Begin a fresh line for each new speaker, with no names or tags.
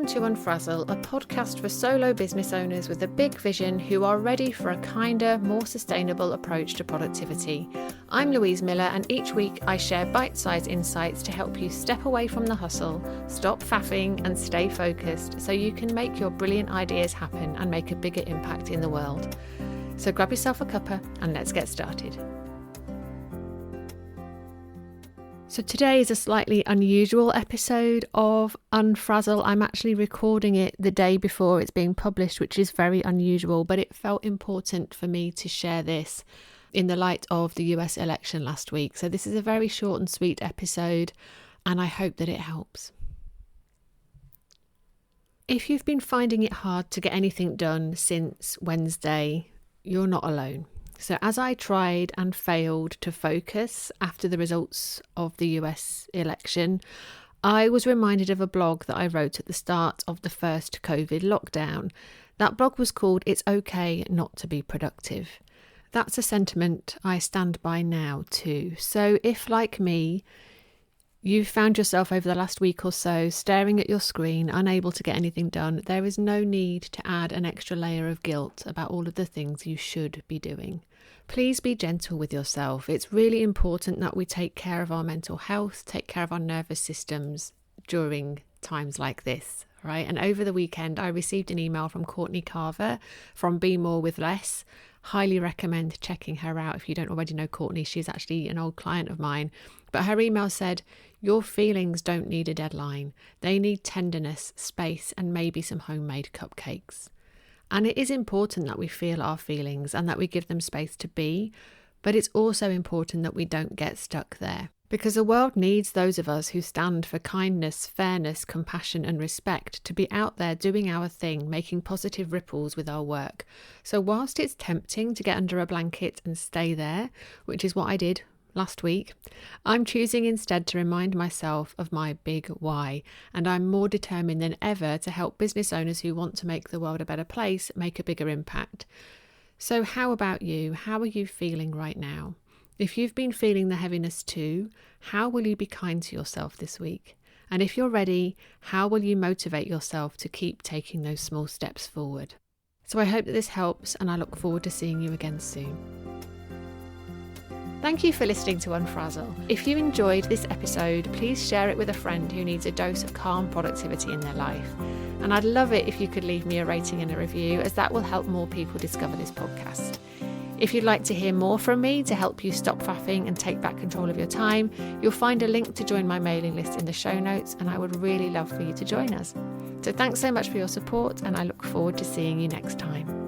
Welcome to Unfrazzle, a podcast for solo business owners with a big vision who are ready for a kinder, more sustainable approach to productivity. I'm Louise Miller, and each week I share bite-sized insights to help you step away from the hustle, stop faffing and stay focused so you can make your brilliant ideas happen and make a bigger impact in the world. So grab yourself a cuppa and let's get started. So today is a slightly unusual episode of Unfrazzle. I'm actually recording it the day before it's being published, which is very unusual, but it felt important for me to share this in the light of the US election last week. So this is a very short and sweet episode, and I hope that it helps. If you've been finding it hard to get anything done since Wednesday, you're not alone. So as I tried and failed to focus after the results of the US election, I was reminded of a blog that I wrote at the start of the first COVID lockdown. That blog was called "It's Okay Not to Be Productive." That's a sentiment I stand by now too. So if, like me, you've found yourself over the last week or so staring at your screen, unable to get anything done, there is no need to add an extra layer of guilt about all of the things you should be doing. Please be gentle with yourself. It's really important that we take care of our mental health, take care of our nervous systems during times like this, right? And over the weekend, I received an email from Courtney Carver from Be More With Less. Highly recommend checking her out if you don't already know Courtney. She's actually an old client of mine. But her email said, "Your feelings don't need a deadline. They need tenderness, space, and maybe some homemade cupcakes." And it is important that we feel our feelings and that we give them space to be, but it's also important that we don't get stuck there. Because the world needs those of us who stand for kindness, fairness, compassion and respect to be out there doing our thing, making positive ripples with our work. So whilst it's tempting to get under a blanket and stay there, which is what I did last week, I'm choosing instead to remind myself of my big why, and I'm more determined than ever to help business owners who want to make the world a better place make a bigger impact. So how about you? How are you feeling right now? If you've been feeling the heaviness too, how will you be kind to yourself this week? And if you're ready, how will you motivate yourself to keep taking those small steps forward? So I hope that this helps, and I look forward to seeing you again soon. Thank you for listening to Unfrazzle. If you enjoyed this episode, please share it with a friend who needs a dose of calm productivity in their life. And I'd love it if you could leave me a rating and a review, as that will help more people discover this podcast. If you'd like to hear more from me to help you stop faffing and take back control of your time, you'll find a link to join my mailing list in the show notes, and I would really love for you to join us. So thanks so much for your support, and I look forward to seeing you next time.